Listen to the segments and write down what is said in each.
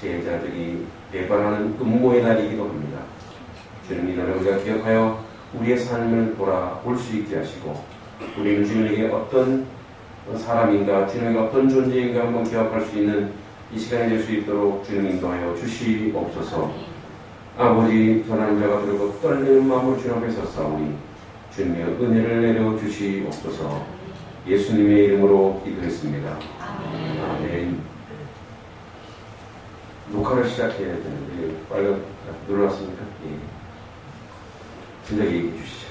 제자들이 배반하는 음모의 날이기도 합니다. 주님 이 날을 우리가 기억하여 우리의 삶을 돌아볼 수 있게 하시고 우리는 주님에게 어떤 사람인가, 주님에게 어떤 존재인가 한번 기억할 수 있는 이 시간이 될 수 있도록 주님 인도하여 주시옵소서. 아버지, 전하는 자가 들고 떨리는 마음으로 주님 앞에 섰사오니 주님의 은혜를 내려 주시옵소서. 예수님의 이름으로 기도했습니다. 아멘. 녹화를 시작해야 되는데 빨간 눌러놨습니까? 예. 진작 얘기해 주시죠.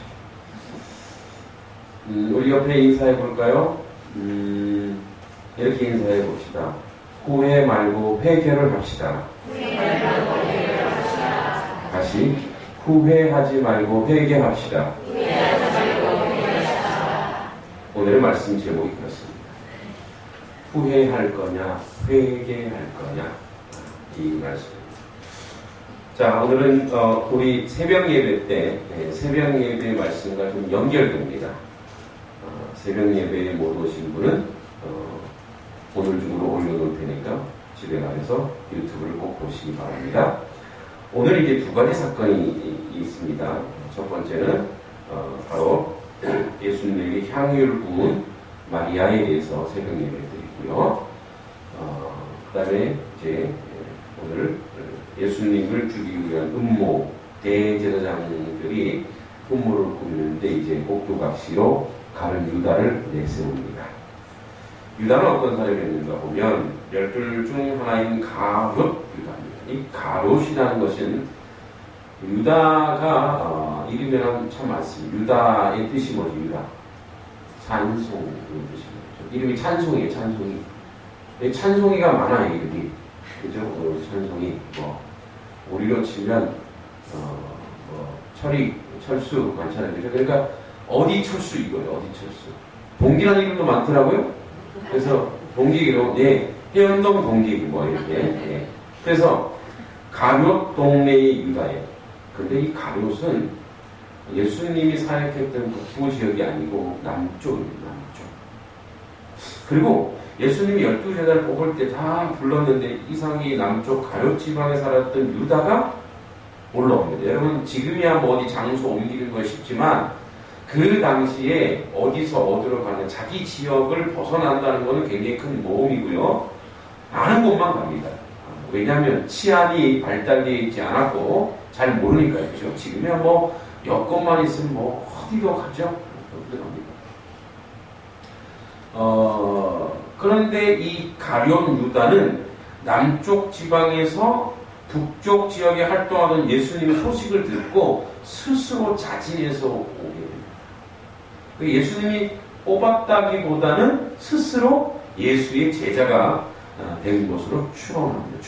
우리 옆에 인사해 볼까요? 이렇게 인사해 봅시다. 후회 말고 회개를 합시다. 다시 후회하지 말고 회개합시다. 오늘의 말씀 제목이 그렇습니다. 후회할 거냐 회개할 거냐 이 말씀입니다. 자, 오늘은 우리 새벽 예배 때 새벽 예배 말씀과 좀 연결됩니다. 새벽 예배에 못 오신 분은 오늘 중으로 올려놓을 테니까 집에 가셔서 유튜브를 꼭 보시기 바랍니다. 오늘 이제 두 가지 사건이 있습니다. 첫 번째는 바로 예수님에게 향유를 부은 마리아에 대해서 새벽 예배를 드리고요. 그 다음에 이제 오늘 예수님을 죽이기 위한 음모 대제사장들이 음모를 꾸미는데 이제 꼭두각시로 가룟 유다를 내세웁니다. 유다는 어떤 사람이었는가 보면 열둘 중 하나인 가룟 유다입니다. 이 가롯이라는 것은 유다가 이름에는 참 많습니다. 유다의 뜻이 뭐죠? 유다 찬송 그런 뜻입니다. 이름이 찬송이에요. 찬송이. 찬송이가 많아요. 이름이. 그죠? 찬송이 뭐 우리로 치면 철수 많잖아요. 그죠? 그러니까 어디 철수 이거예요. 어디 철수. 동기라는 이름도 많더라고요. 그래서 동기로 해운동 동기 뭐 이렇게. 네. 그래서 가롯 동네의 유다예요. 근데 이 가롯은 예수님이 사역했던 북부 지역이 아니고 남쪽입니다. 남쪽. 그리고 예수님이 12제자를 뽑을 때 다 불렀는데 이상이 남쪽 가롯 지방에 살았던 유다가 올라옵니다. 여러분 지금이야 뭐 어디 장소 옮기는 건 쉽지만 그 당시에 어디서 어디로 가는 자기 지역을 벗어난다는 것은 굉장히 큰 모험이고요. 아는 곳만 갑니다. 왜냐하면 치안이 발달되어 있지 않았고 잘 모르니까요. 그렇죠? 지금이야 뭐 여권만 있으면 뭐 어디로 가죠? 어디로 갑니다. 그런데 이 가룟 유다는 남쪽 지방에서 북쪽 지역에 활동하던 예수님의 소식을 듣고 스스로 자진해서 오게 됩니다. 예수님이 뽑았다기보다는 스스로 예수의 제자가 된 것으로 추정합니다.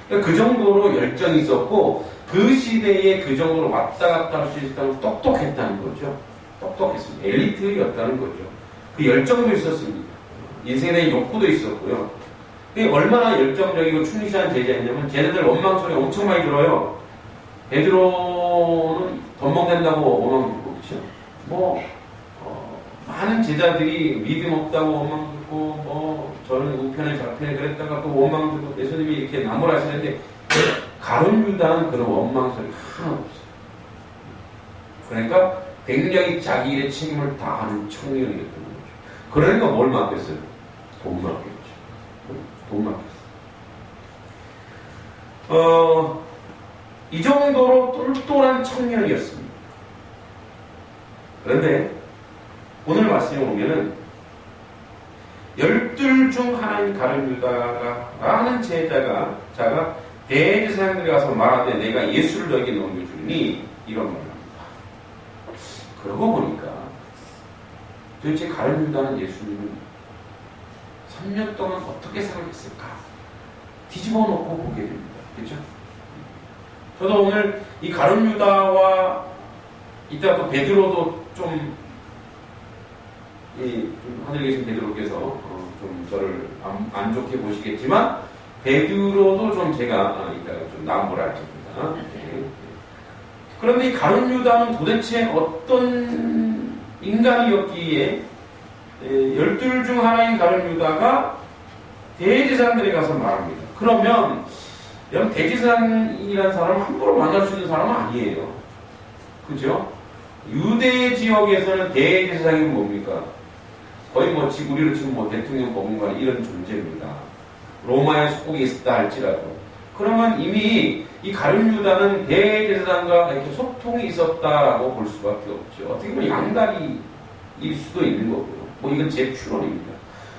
그러니까 그 정도로 열정이 있었고 그 시대에 그 정도로 왔다 갔다 할 수 있다고 똑똑했다는 거죠. 똑똑했습니다. 엘리트였다는 거죠. 그 열정도 있었습니다. 인생에 대한 욕구도 있었고요. 얼마나 열정적이고 충실한 제자였냐면 제자들 원망 소리 엄청 많이 들어요. 베드로는 덤벙댄다고 원망 듣고 그렇죠. 많은 제자들이 믿음 없다고 원망 듣고 저는 우편에 좌편에 그랬다가 또 원망 듣고 예수님이 이렇게 나무라시는데 가룟 유다는 그런 원망 소리 하나 없어요. 그러니까 굉장히 자기 일의 책임을 다하는 청년이었던 거죠. 그러니까 뭘 맡겼어요? 돈 맡겼죠. 돈 맡겼어요. 이 정도로 똘똘한 청년이었습니다. 그런데 오늘 말씀에 보면은 12 중 하나인 가룟 유다가 하는 제자가 대제사장들이 가서 말하되 내가 예수를 너에게 넘겨주니 이런 말을 합니다. 그러고 보니까 도대체 가룟 유다는 예수님을 3년 동안 어떻게 생각했을까? 뒤집어 놓고 보게 됩니다. 그렇죠? 저도 오늘 이 가룟 유다와 이따 또 베드로도 좀 하늘에 계신 베드로께서 좀 저를 안 좋게 보시겠지만 베드로도 좀 제가 이따가 좀 남보라 할 겁니다. 네. 그런데 이 가룟 유다는 도대체 어떤 인간이었기에 12 중 하나인 가룟 유다가 대제사장들이 가서 말합니다. 그러면 여러분 대제사장이라는 사람은 함부로 만날 수 있는 사람은 아니에요. 그죠? 유대 지역에서는 대제사장이 뭡니까? 거의 뭐 우리로 지금 뭐 대통령 법무관 이런 존재입니다. 로마의 속국에 있었다 할지라도. 그러면 이미 이 가룟 유다는 대제사장과 이렇게 소통이 있었다라고 볼 수밖에 없죠. 어떻게 보면 양다리일 수도 있는 거고요. 뭐 이건 제 추론입니다.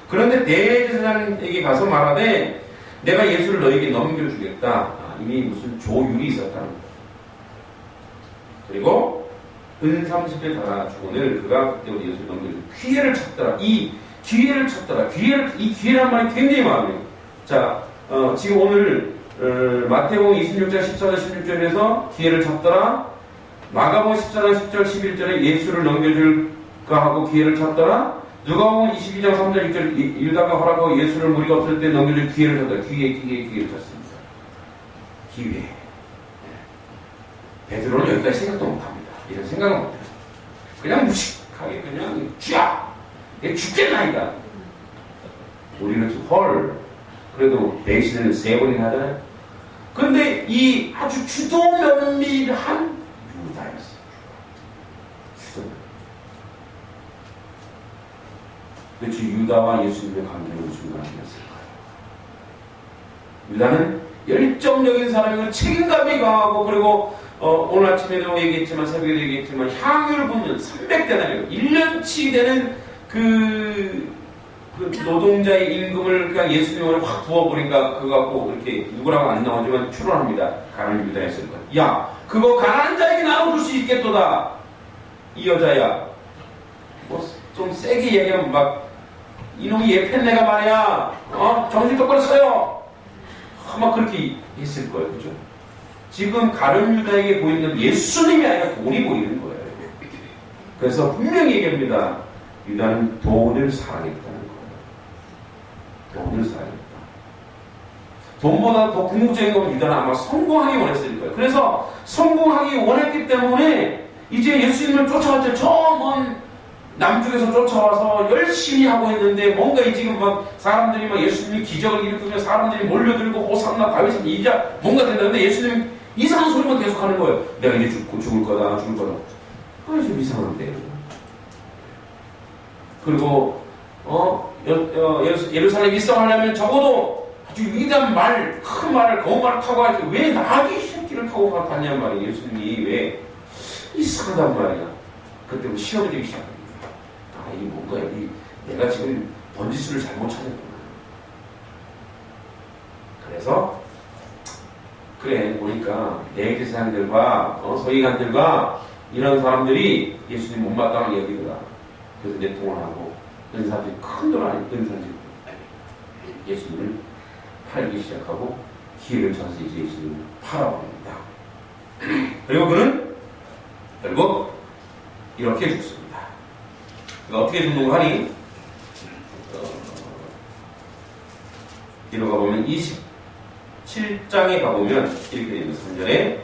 그런데 대제사장에게 가서 말하되 내가 예수를 너에게 넘겨주겠다. 이미 무슨 조율이 있었다는 거예요. 그리고 은 30에 달아주거늘 그가 그때부터 예수를 넘겨주고 기회를 찾더라. 이 기회를 찾더라. 이 기회란 말이 굉장히 많아요. 자, 지금 오늘 마태복음 26장 14절 16절에서 기회를 찾더라. 마가복음 14장 10절 11절에 예수를 넘겨줄까 하고 기회를 찾더라. 누가복음 22장 3절 6절 유다가 허락하고 예수를 무리가 없을 때 넘겨줄 기회를 찾더라. 기회를 찾습니다. 기회. 베드로는 여기까지 생각도 못합니다. 이런 생각은 못해요. 그냥 무식하게 그냥 쥐야 죽겠나이다. 우리는 좀 헐. 그래도 배신을 3번이나 하잖아요. 근데 이 아주 주도면밀한 유다였어요. 그렇지, 유다와 예수님의 관계는 무슨 관계였을까요? 유다는 열정적인 사람이고 책임감이 강하고, 그리고 오늘 아침에도 얘기했지만 새벽에도 얘기했지만 향유를 붓는 300데나리온 1년치 되는 그 노동자의 임금을 그냥 예수님을 확 부어버리니까 그거 갖고 이렇게 누구라고 안 나오지만 추론합니다. 가룟 유다였을 거야. 야, 그거 가난한 자에게 나눠줄 수 있겠도다. 이 여자야. 뭐 좀 세게 얘기하면 막 이놈이 예편내가 말이야. 정신 똑바로 서요. 막 그렇게 했을 거예요. 그죠? 지금 가룟 유다에게 보이는 건 예수님이 아니라 돈이 보이는 거예요. 그래서 분명히 얘기합니다. 유다는 돈을 사랑했다는 거예요. 돈을 사랑했다. 돈보다 더 궁극적인 건 유다는 아마 성공하기 원했을 거예요. 그래서 성공하기 원했기 때문에 이제 예수님을 쫓아갈 때 저 먼 남쪽에서 쫓아와서 열심히 하고 있는데 뭔가 지금 막 사람들이 막 예수님이 기적을 일으키며 사람들이 몰려들고 호산나 다윗은 이제 뭔가 된다는데 예수님이 이상한 소리만 계속 하는 거예요. 내가 이제 죽을 거다. 그게 좀 이상한데. 그리고 예루살렘 입성하려면 적어도 아주 위대한 말, 큰 말을, 거운 말을 타고 가야지. 왜 나귀 새끼를 타고 갔냐는 말이에요. 예수님이 왜 이상하단 말이야. 그때부터 시험이 되기 시작합니다. 이게 뭔가 여기 내가 지금 번지수를 잘못 찾았구나. 그래서 그래 보니까 대제사장들과 서기관들과 이런 사람들이 예수님 못마땅하게 여기더라. 그래서 내통을 하고 은사들이 큰 돈 아닌 은사들 예수님을 팔기 시작하고 기회를 찾아서 이제 예수님을 팔아버립니다. 그리고 그는 결국 이렇게 죽습니다. 그러니까 어떻게 죽는 거 하니? 뒤로 가보면 27장에 가보면 이렇게 됩니다. 3절에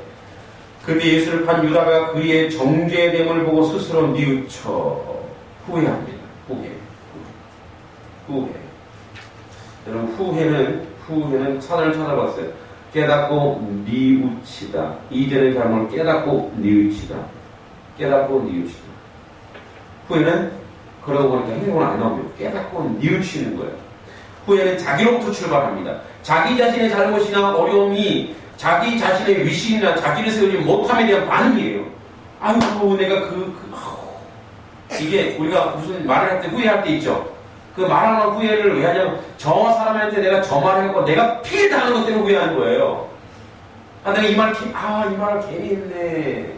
그때 예수를 판 유다가 그의 정죄됨을 보고 스스로 뉘우쳐 후회합니다. 후회. 여러분 후회는 산을 찾아봤어요. 깨닫고 뉘우치다. 이전의 잘못을 깨닫고 뉘우치다. 후회는 그러고 보니까 행동은 안 나옵니다. 깨닫고 뉘우치는 거예요. 후회는 자기로부터 출발합니다. 자기 자신의 잘못이나 어려움이 자기 자신의 위신이나 자기를 세우지 못함에 대한 반응이에요. 아이고 내가 이게 우리가 무슨 말을 할 때 후회할 때 있죠. 그 말하는 후회를 왜 하냐면 저 사람한테 내가 저 말을 했고 내가 피해 당하는 것 때문에 후회하는 거예요. 내가 이 말을 괜히 했네.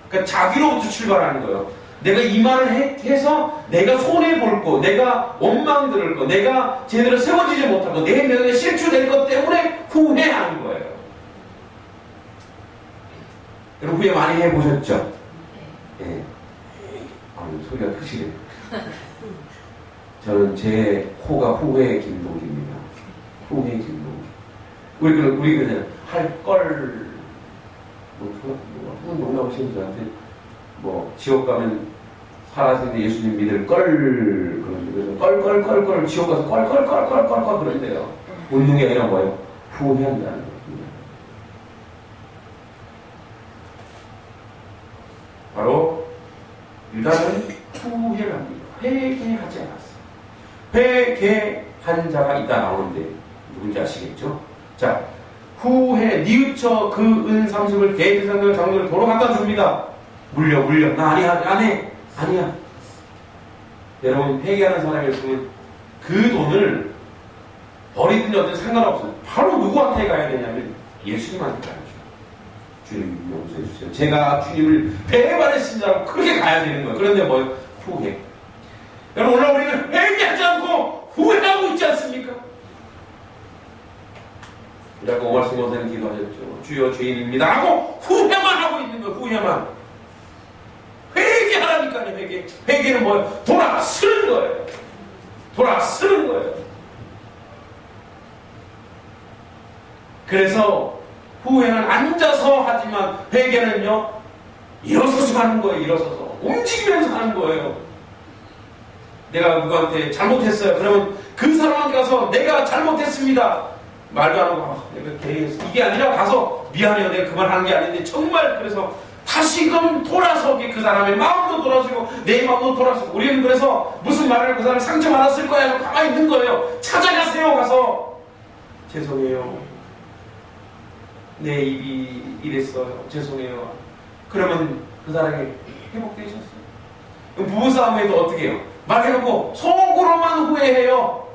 그러니까 자기로부터 출발하는 거예요. 내가 이 말을 해서 내가 손해볼 거, 내가 원망 들을 거, 내가 제대로 세워지지 못할 거, 내 명예 실추될 것 때문에 후회하는 거예요. 여러분 후회 많이 해보셨죠? 네. 소리가 크시네요. 저는 제 호가 후회 김동기입니다. 후회 김동기. 우리 그냥 할걸 한번 놀라우시는 저한테 지옥 가면 살아있는데 예수님 믿을 그래서 껄껄껄껄 지옥 가서 껄껄껄껄껄 그런데요. 운동이 아니라 뭐예요? 후회한다는 거예요. 바로 유다는 후회를 합니다. 회개하지 않았어요. 회개한 자가 있다 나오는데 누군지 아시겠죠? 자, 후회 뉘우쳐 그 은30을 대제사장과 장로를 도로 갖다 줍니다. 물려 나 아니야. 여러분 회개하는 사람이었으면 그 돈을 버리든지 어떤 상관없어요. 바로 누구한테 가야 되냐면 예수님한테 가야죠. 주님 용서해 주세요. 제가 주님을 배반했습니다라고 그렇게 가야 되는 거예요. 그런데 뭐예요? 후회. 여러분 오늘 우리는 회개하지 않고 후회하고 있지 않습니까? 그래서 오말씀 원사님 기도하셨죠. 주여 죄인입니다 하고 후회만 하고 있는 거예요. 후회만. 회개하라니까요. 회개는 뭐예요? 돌아서는 거예요. 돌아서는 거예요. 그래서 후회는 앉아서 하지만 회개는요 일어서서 하는 거예요. 일어서서 움직이면서 하는 거예요. 내가 누구한테 잘못했어요. 그러면 그 사람한테 가서 내가 잘못했습니다. 말도 안 하고 내가 개했어. 이게 아니라 가서 미안해요. 내가 그만하는 게 아닌데 정말 그래서 다시금 돌아서게 그 사람의 마음도 돌아서고 내 마음도 돌아서고 우리는 그래서 무슨 말을 그 사람 상처받았을 거야 하고 가만히 있는 거예요. 찾아가세요. 가서 죄송해요. 내 입이 이랬어요. 죄송해요. 그러면 그 사람이 회복되셨어요. 부부싸움에도 어떻게 해요? 말해놓고 속으로만 후회해요.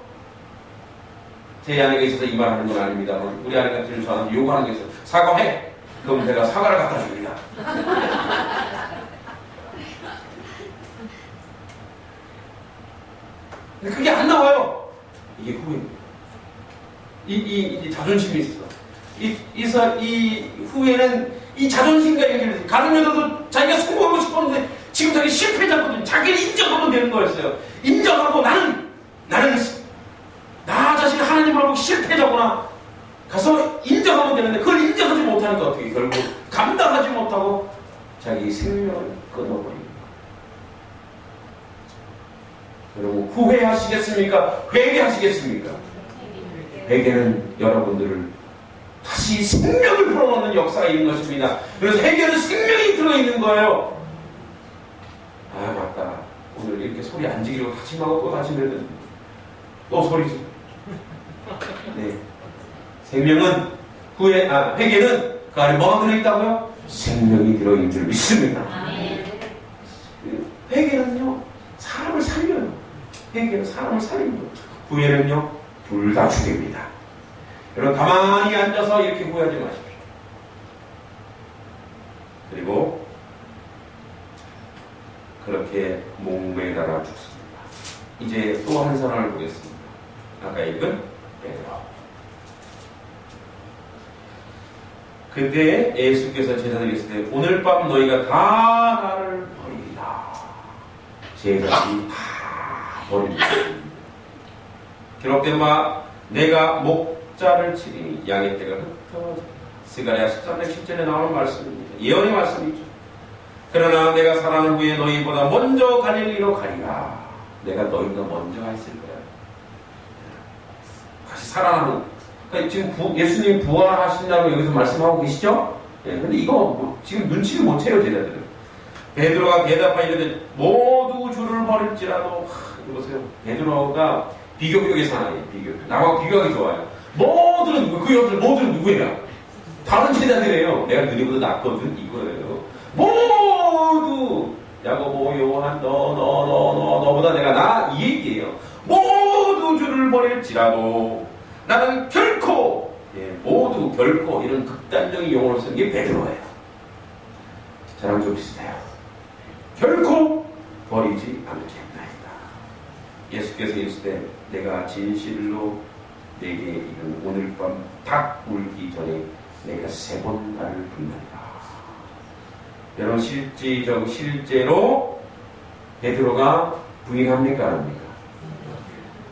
제 아내가 있어서 이 말 하는 건 아닙니다. 우리 아내가 지금 저한테 요구하는 게 있어요. 사과해. 그럼 제가 사과를 갖다 줍니다. 근데 그게 안 나와요. 이게 후회입니다. 이 자존심이 있어. 이 후회는 이 자존심과 연결돼서 가는 여자도 자기가 성공하고 싶었는데 지금 자기 실패자거든요. 자기를 인정하면 되는 거였어요. 인정하고 나는 나 자신이 하나님을 하고 실패자구나 가서 인정하면 되는데 그걸 인정하지 못하니까 어떻게 결국 감당하지 못하고 자기 생명을 끊어버립니다. 여러분 후회하시겠습니까? 회개하시겠습니까? 회개는 여러분들을 다시 생명을 불어넣는 역사가 있는 것입니다. 그래서 회개는 생명이 들어있는 거예요. 아 맞다. 오늘 이렇게 소리 안 지르고 다짐하고 또 다짐해야 또 소리지. 네. 생명은 회개는 그 안에 뭐가 들어있다고요? 생명이 들어있는 줄 믿습니다. 회개는요 사람을 살려요. 회개는 사람을 살립니다. 후회는요 둘 다 죽입니다. 여러분 가만히 앉아서 이렇게 후회하지 마십시오. 그리고 그렇게 목매달아 죽습니다. 이제 또 한 사람을 보겠습니다. 아까 읽은 베드로. 그때 예수께서 제자들이 있을 때 오늘 밤 너희가 다 나를 버리리라. 제자들이 다 버립니다. 기록된 바 내가 목자를 치리니 양의 떼가 흩어져. 스가랴 13장 10절에 나오는 말씀입니다. 예언의 말씀이죠. 그러나 내가 살아난 후에 너희보다 먼저 갈릴리로 가리라. 내가 너희보다 먼저 있을 거야. 다시 살아나는. 그러니까 지금 예수님 부활하신다고 여기서 말씀하고 계시죠? 예, 근데 이거 지금 눈치를 못 채요, 제자들은. 베드로가 대답하이르되 모두 주를 버릴지라도 이거 보세요. 베드로가 비교격의 사나이에요. 비교격. 나와 비교하기 좋아요. 모두는 그 여들 모두는 누구예요? 다른 제자들이에요. 내가 너희보다 낫거든 이거예요. 모두 야고보 요한 너보다 내가 나 이 얘기예요. 모두 주를 버릴지라도 나는 결코 모두 결코 이런 극단적인 용어를 쓴 게 베드로예요. 저랑 좀 비슷해요. 결코 버리지 않겠나이다. 예수께서 있을 때 내가 진실로 내게 이른 오늘 밤 닭 울기 전에 내가 3번 나를 부인하리라. 여러분 실제로 베드로가 부인합니까? 안 합니까?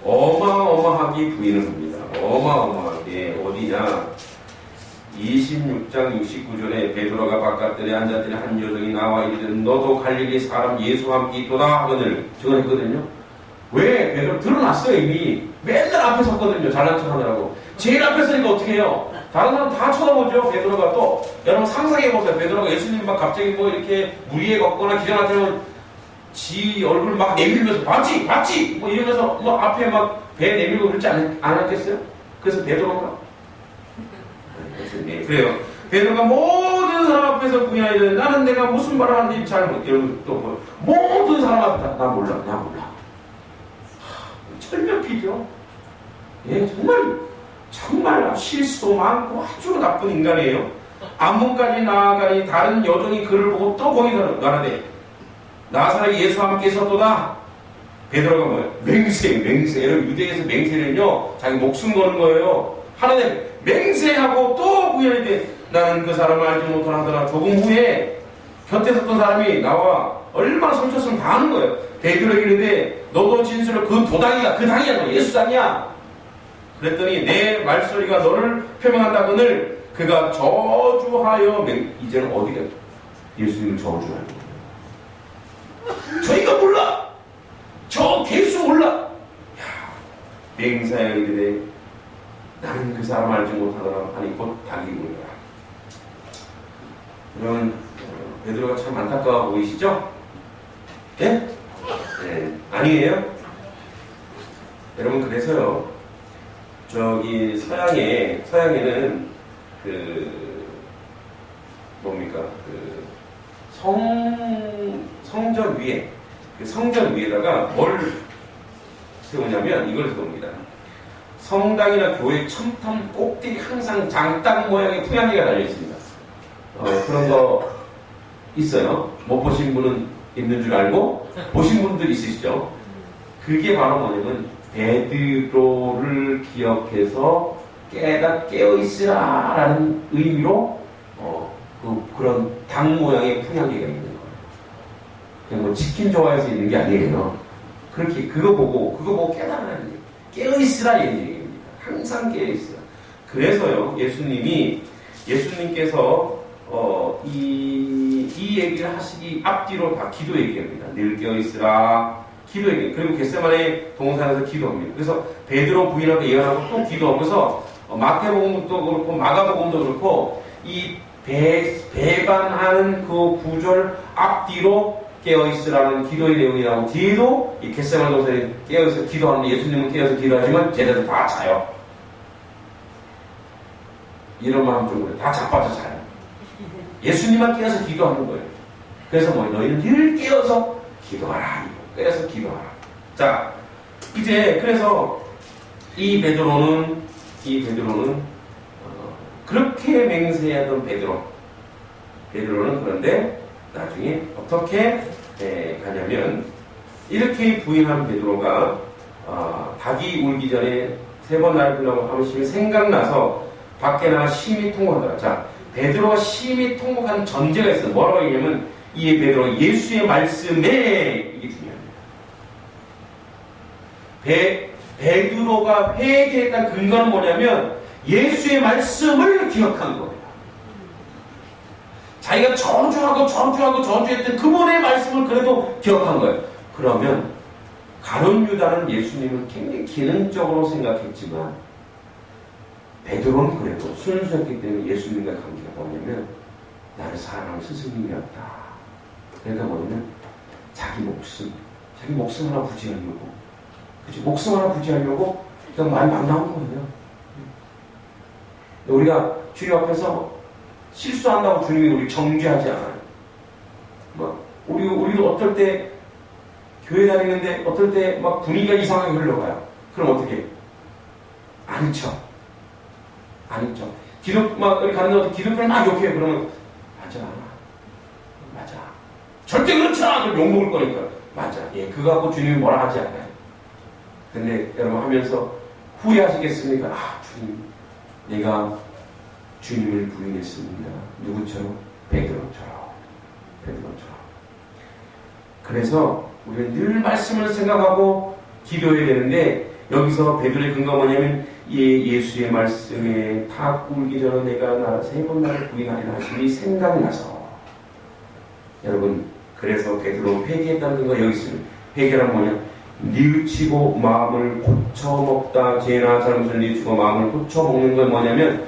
어마어마하게 부인을 합니다. 어마어마하게. 어디냐? 26장 69절에 베드로가 바깥들에 앉았더니 한 여종이 나와 이르되 너도 갈릴리 사람 예수와 함께 있도다 하거늘 증언했거든요. 왜? 베드로 드러났어요. 이미 맨날 앞에 섰거든요. 잘난 척 하느라고. 제일 앞에 서니까 어떻게 해요? 다른 사람 다 쳐다보죠. 베드로가 또 여러분 상상해보세요. 베드로가 예수님 막 갑자기 뭐 이렇게 무리에 걷거나 기절 나타나면 지 얼굴 막 내밀면서 봤지 뭐 이러면서 뭐 앞에 막 배 내밀고 그러지 않았겠어요? 그래서 베드로가 네, 그래요. 베드로가 모든 사람 앞에서 부인하야 되는데 나는 내가 무슨 말을 하는지 잘 여러분 또 뭐, 모든 사람 앞에 나 몰라 철면피죠. 예, 정말 실수도 많고 아주 나쁜 인간이에요. 앞문까지 나아가니 다른 여종이 그를 보고 또 거기서 말하되 나사렛 예수와 함께 있었도다. 베드로가 뭐예요? 맹세. 여러분 유대에서 맹세는요 자기 목숨 거는 거예요. 하나님 맹세하고 또 부인하되 나는 그 사람을 알지 못하더라. 조금 후에 곁에 섰던 사람이 나와 얼마나 성쳤으면 다 하는 거예요. 베드로에게 이르되 너도 진술을 그 도당이야. 그 당이야. 너 예수당이야. 그랬더니 내 말소리가 너를 표명한다거늘 그가 저주하여 이제는 어디가 예수님을 저주하는 거예요. 저희가 몰라. 저 개수 몰라. 맹세하여 이르되 나는 그 사람 알지 못하더라 하니 곧 닭이 울더라. 여러분 베드로가 참 안타까워 보이시죠? 예? 네, 아니에요? 여러분 그래서요 저기 서양에는 뭡니까 성전 위에 성전 위에다가 뭘 세우냐면 이걸 세웁니다. 성당이나 교회 첨탑 꼭대기 항상 장딱 모양의 풍향기가 달려 있습니다. 그런 거 있어요. 못 보신 분은 있는 줄 알고 보신 분들 있으시죠? 그게 바로 뭐냐면 베드로를 기억해서 깨어있으라 라는 의미로 그런 닭 모양의 풍향기가 있는 거예요. 그냥 뭐 치킨 좋아해서 있는 게 아니에요. 그렇게 그거 보고 깨달으라는 얘기예요. 깨어있으라 얘기입니다. 항상 깨어있으라. 그래서요 예수님께서 이 얘기를 하시기 앞뒤로 다 기도 얘기합니다. 늘 깨어있으라 기도 얘기. 그리고 겟세마네 동산에서 기도합니다. 그래서 베드로 부인하고 예언하고 또 기도하면서 마태복음도 그렇고 마가복음도 그렇고 이 배반하는 그 구절 앞뒤로 깨어있으라는 기도의 내용이 나오고 뒤에도 이 겟세마네 동산에 깨어있어 기도하는 예수님은 깨어서 기도하지만 제자들 다 자요. 이런 마음 좀 다 자빠져 자요. 예수님만 깨어서 기도하는 거예요. 그래서 너희는 늘 깨어서 기도하라. 깨어서 기도하라. 자, 이제 그래서 이 베드로는 그렇게 맹세하던 베드로는 그런데 나중에 어떻게 가냐면 이렇게 부인한 베드로가 닭이 울기 전에 3번 나를 불러고 하시면 생각나서 밖에 나가 심히 통곡하더라. 자, 베드로가 심히 통곡하는 전제가 있어요. 뭐라고 얘기하면 이 베드로가 예수의 말씀에 이게 중요합니다. 베드로가 회개했던 근거는 뭐냐면 예수의 말씀을 기억한 거예요. 자기가 저주했던 그분의 말씀을 그래도 기억한 거예요. 그러면 가룟 유다는 예수님을 굉장히 기능적으로 생각했지만 베드로는 그래도 순수했기 때문에 예수님과 관계가 뭐냐면 나를 사랑하는 스승님이었다. 그러니까 뭐냐면 자기 목숨 하나 부지하려고 목숨 하나 부지하려고 그냥 말이 막 나온 거예요. 우리가 주님 앞에서 실수한다고 주님이 우리 정죄하지 않아요. 우리도 어떨 때 교회 다니는데 어떨 때 막 분위기가 이상하게 흘러가요. 그럼 어떻게? 안 쳐. 기독 가는데 기독교를 막 욕해요. 그러면 맞아. 절대 그렇지 않아. 그럼 욕먹을 거니까. 맞아. 예, 그거 갖고 주님이 뭐라 하지 않아요. 근데 여러분 하면서 후회하시겠습니까? 주님, 내가 주님을 부인했습니다. 누구처럼? 베드로처럼. 그래서 우리는 늘 말씀을 생각하고 기도해야 되는데 여기서 베드로의 근거가 뭐냐면 예수의 말씀에 다 꿀기 전에 내가 나 세 번 나를 부인하리라 하심이 생각나서. 여러분, 그래서 베드로 회개했다는 근거가 여기 있습니다. 회개란 뭐냐? 뉘우치고 마음을 고쳐먹다. 죄나 잘못을 뉘우치고 마음을 고쳐먹는 건 뭐냐면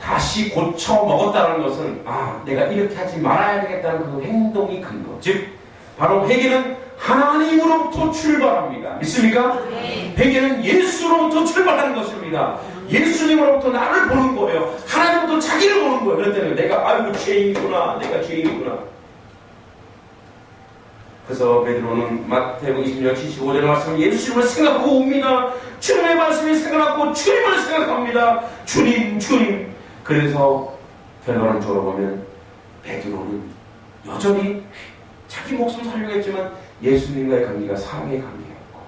다시 고쳐먹었다는 것은 내가 이렇게 하지 말아야 되겠다는 그 행동이 근거. 즉 바로 회개는 하나님으로부터 출발합니다. 믿습니까? 네. 회개는 예수로부터 출발하는 것입니다. 예수님으로부터 나를 보는 거예요. 하나님부터 자기를 보는 거예요. 그럴 때는 내가 아이고 죄인이구나. 내가 죄인이구나. 그래서 베드로는 마태복음 26장 75절의 말씀 예수님을 생각하고 옵니다. 주님의 말씀을 생각하고 주님을 생각합니다. 주님 주님. 그래서 결과론적으로 보면 베드로는 여전히 자기 목숨을 살려고 했지만 예수님과의 관계가 사랑의 관계였고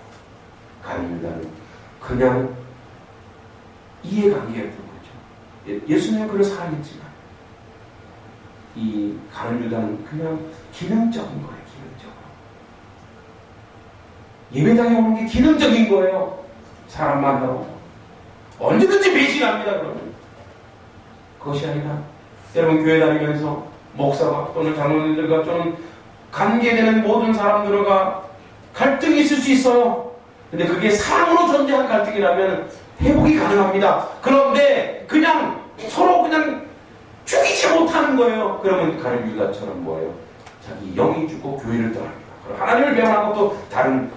가룟 유다는 그냥 이해관계였던 거죠. 예수님은 그를 사랑했지만 이 가룟 유다는 그냥 기능적인 거예요. 예배당에 오는 게 기능적인 거예요. 사람 만나고 언제든지 배신합니다. 그러면 그것이 아니라 여러분 교회 다니면서 목사가 또는 장로님들과 또는 관계되는 모든 사람들과 갈등이 있을 수 있어요. 근데 그게 사랑으로 존재한 갈등이라면 회복이 가능합니다. 그런데 그냥 서로 그냥 죽이지 못하는 거예요. 그러면 가룟 유다처럼 뭐예요? 자기 영이 죽고 교회를 떠납니다. 하나님을 배반하고 또 다른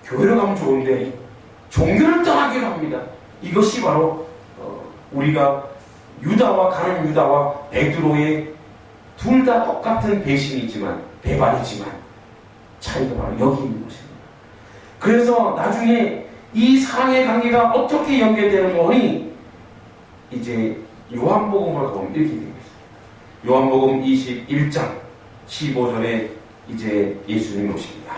교회를 가면 좋은데 종교를 떠나기로 합니다. 이것이 바로 우리가 유다와 가룟 유다와 베드로의 둘 다 똑같은 배신이지만 배반이지만 차이가 바로 여기 있는 것입니다. 그래서 나중에 이 사랑의 관계가 어떻게 연결되는 거니 이제 요한복음을 보면 이렇게 되어 있습니다. 요한복음 21장 15절에 이제 예수님이 오십니다.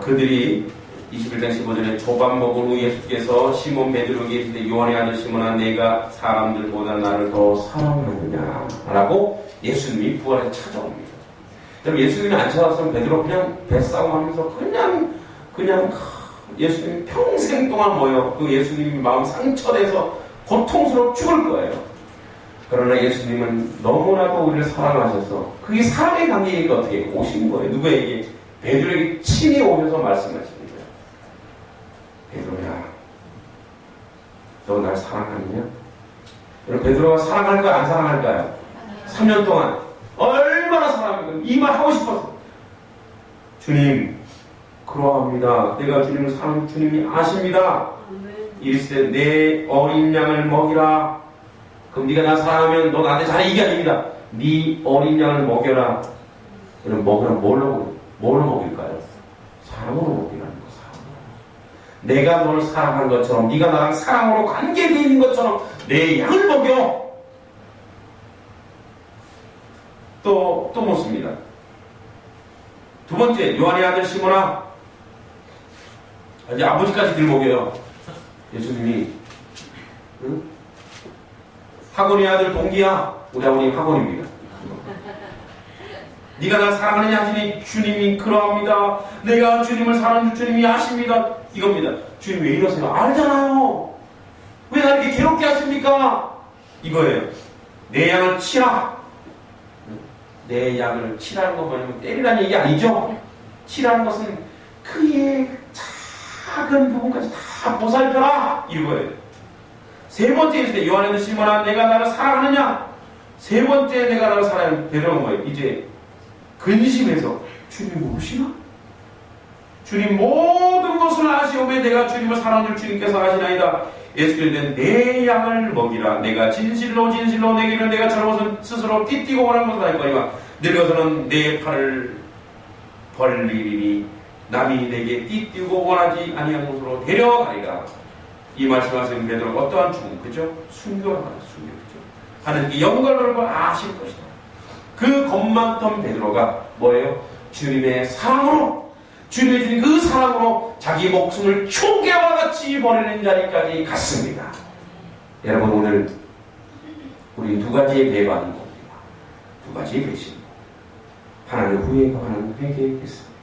그들이 21장 15절에 조밥 먹은 후 예수께서 시몬 베드로에게 이르시되 요한의 아들 시몬아 내가 사람들보다 나를 더 사랑하느냐 라고 예수님이 부활해서 찾아옵니다. 그럼 예수님이 안 찾아왔으면 베드로 그냥 뱃싸움하면서 그냥 예수님 평생 동안 뭐예요? 그 예수님이 마음 상처돼서 고통스럽고 죽을 거예요. 그러나 예수님은 너무나도 우리를 사랑하셔서 그게 사랑의 관계니까 어떻게 오신 거예요? 누구에게? 베드로에게 친히 오셔서 말씀하십니다. 베드로야, 너 날 사랑하느냐? 여러분, 베드로가 사랑할까요? 안 사랑할까요? 3년 동안 얼마나 사랑합니까? 이 말 하고 싶어서. 주님, 그러합니다. 내가 주님을 사랑하는 주님이 아십니다. 이르시되 내 어린 양을 먹이라. 그럼 네가 나 사랑하면 너 나한테 잘해. 이게 아닙니다. 네 어린 양을 먹여라. 그럼 먹으라. 뭘로 먹일까요? 사랑으로 먹이라는 거. 내가 너를 사랑한 것처럼 네가 나랑 사랑으로 관계되어 있는 것처럼 내 양을 먹여. 또 묻습니다. 두 번째, 요한의 아들 시몬아, 이제 아버지까지 들먹여요. 예수님이 응? 학원의 아들 동기야. 우리 아버님 학원입니다. 네가 날 사랑하느냐 하시니 주님이 그러합니다. 내가 주님을 사랑하는 주님이 아십니다. 이겁니다. 주님 왜 이러세요? 알잖아요. 왜 나 이렇게 괴롭게 하십니까? 이거예요. 내 양을 치라. 내 양을 치라는 건 뭐냐면 때리라는 얘기 아니죠. 치라는 것은 그의 작은 부분까지 다 보살펴라. 이거예요. 세 번째 있을 요한의 시몬아 내가 나를 사랑하느냐? 세 번째 내가 나를 사랑하는 베드로는 뭐예요? 이제 근심해서 주님 모르시나? 주님 모든 것을 아시오매 내가 주님을 사랑하는 주님께서 아시나이다. 예수께서 내 양을 먹이라. 내가 진실로 내기를 내가 잘못은 스스로 띠띠고 원한 것을 할 거니와 늙어서는 내 팔을 벌리리니 남이 내게 띠띠고 원하지 아니한 곳으로 데려가리라. 이 말씀하신 베드로가 어떠한 죽음, 그죠? 순교를 하는 순교, 그죠? 하나님께 영광을 아실 것이다. 그 겁 많던 베드로가 뭐예요? 주님의 사랑으로, 주님의 주신 그 사랑으로 자기 목숨을 초계와 같이 버리는 자리까지 갔습니다. 여러분, 오늘 우리 두 가지의 배반이 뭡니다. 두 가지의 배신입니다. 하나는 후회가 하나는 회개했습니다.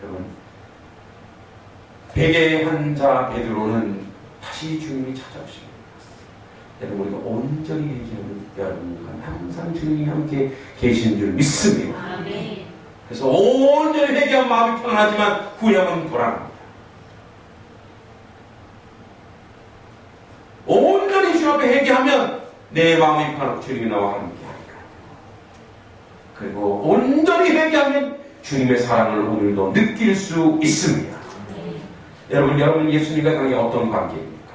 여러분, 회개한 자 베드로는 다시 주님이 찾아오십니다. 여러분, 우리가 온전히 회개하는 여러분과 항상 주님이 함께 계시는 줄 믿습니다. 아멘. 그래서 온전히 회개한 마음이 편안하지만 후회하면 불안합니다. 온전히 주 앞에 회개하면 내 마음이 편하고 주님이 나와 함께하니까. 그리고 온전히 회개하면 주님의 사랑을 오늘도 느낄 수 있습니다. 여러분 예수님과 관계 어떤 관계입니까?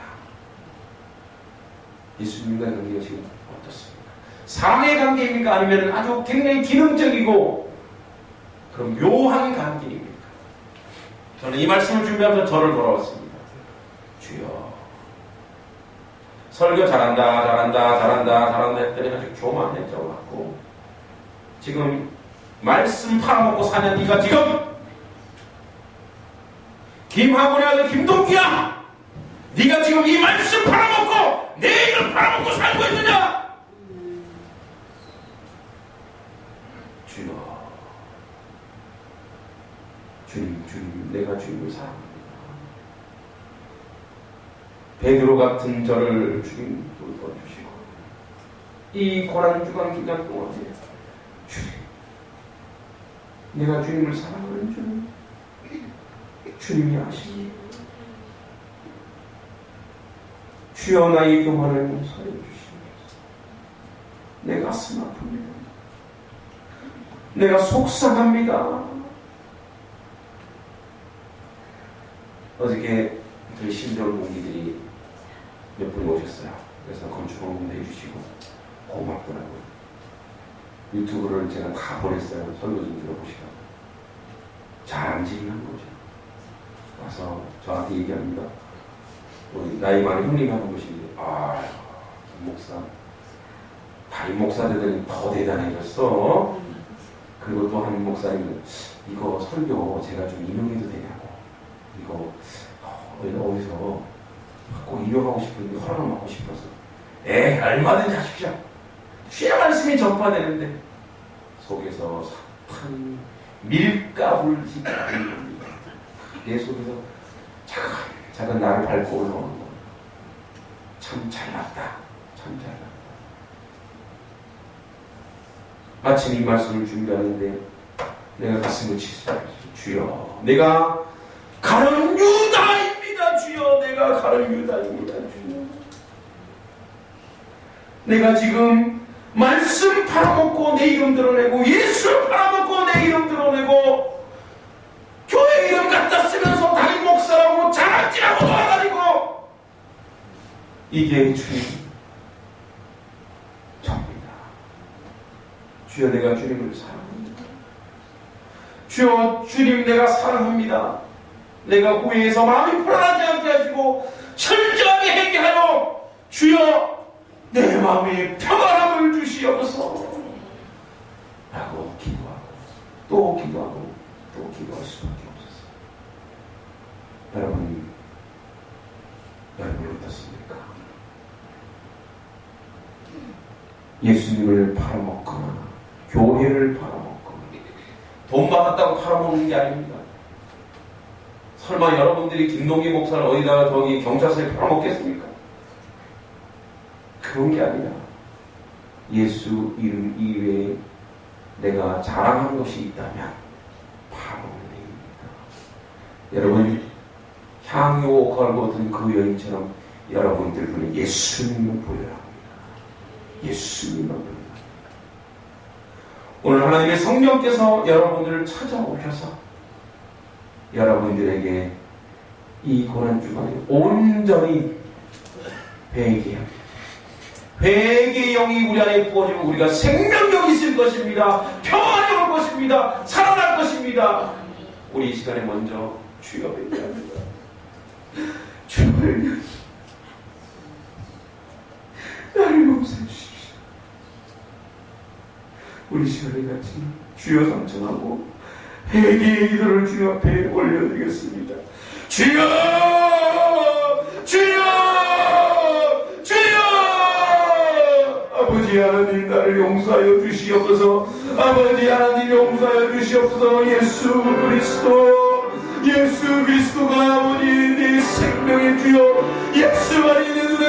예수님과 관계가 지금 어떻습니까? 사랑의 관계입니까? 아니면 아주 굉장히 기능적이고 그런 묘한 관계입니까? 저는 이 말씀을 준비하면서 저를 돌아왔습니다. 주여, 설교 잘한다 했더니 아주 교만해져갖고 지금 말씀 팔아먹고 사는 네가 지금 김하곤의 아들 김동기야, 네가 지금 이 말씀 팔아먹고 내 일을 팔아먹고 살고 있느냐? 주님, 내가 주님을 사랑합니다. 베드로 같은 저를 주님 돌봐주시고 이 고난주간 기간 동안에 주님, 내가 주님을 사랑하는 줄 주님이 아십니다. 주여, 나의 교만을 용서해 주시면서 내 가슴 아픕니다. 내가 속상합니다. 어저께 저희 신대원 동기들이 몇 분이 오셨어요. 그래서 건축원금도 해주시고 고맙더라고요. 유튜브를 제가 다 보냈어요. 설교 좀 들어보시라고. 자랑질을 한 거죠. 와서 저한테 얘기합니다. 우리 나이 많은 형님이 하는 것이, 김 목사, 담임 목사 되더니 더 대단해졌어. 그리고 또 한 목사님은 이거 설교 제가 좀 인용해도 되냐고. 이거 어디서 꼭 인용하고 싶은데 허락을 받고 싶어서. 얼마든지 하십시오. 주의 말씀이 전파되는데 속에서 삭한 밀가불 지가는 겁니다. 내 속에서 작은 나를 밟고 올라오는 겁니다. 참 잘났다. 참 잘났다. 마침 이 말씀을 준비하는데 내가 가슴을 치솟았어요. 주여, 내가 가는 유다입니다. 주여, 내가 가는 유다입니다. 주여, 내가 지금 말씀 팔아먹고 내 이름 드러내고 예수 팔아먹고 내 이름 드러내고 교회 이름 갖다 쓰면서 담임 목사라고 자랑질하고 돌아다니고 이게 주님 접니다. 주여, 내가 주님을 사랑합니다. 주여, 주님 내가 사랑합니다. 내가 후회해서 마음이 불안하지 않게 하시고 철저하게 회개하여 주여 내 마음에 평안함을 주시옵소서 라고 기도하고 또 기도하고 또 기도할 수밖에 없었어요. 여러분 어떻습니까? 예수님을 팔아먹거나 교회를 팔아먹거나 돈 받았다고 팔아먹는 게 아닙니다. 설마 여러분들이 김동기 목사를 어디다가 저기 경찰서에 팔아먹겠습니까? 그런 게 아니라 예수 이름 이외에 내가 자랑한 것이 있다면 팔아먹는 일입니다. 여러분, 향유 걸고 든 그 여인처럼 여러분들 눈에 예수님을 보여야 합니다. 예수님을 보여야 합니다. 오늘 하나님의 성령께서 여러분들을 찾아오셔서 여러분들에게 이 고난주간에 온전히 회개합니다. 회개의 영이 우리 안에 부어지면 우리가 생명력이 있을 것입니다. 평안이 올 것입니다. 살아날 것입니다. 우리 이 시간에 먼저 주여 회개합니다. 주여 회개합니다. 나를 용서해 주십시오. 우리 시간에 같이 주여 삼천하고 회개의 기도를 주여 앞에 올려드리겠습니다. 주여! 주여! 주여! 아버지 하나님, 나를 용서하여 주시옵소서. 아버지 하나님, 용서하여 주시옵소서. 예수 그리스도 예수 그리스도가 아버지 내 생명의 주여 예수 안에 내 눈에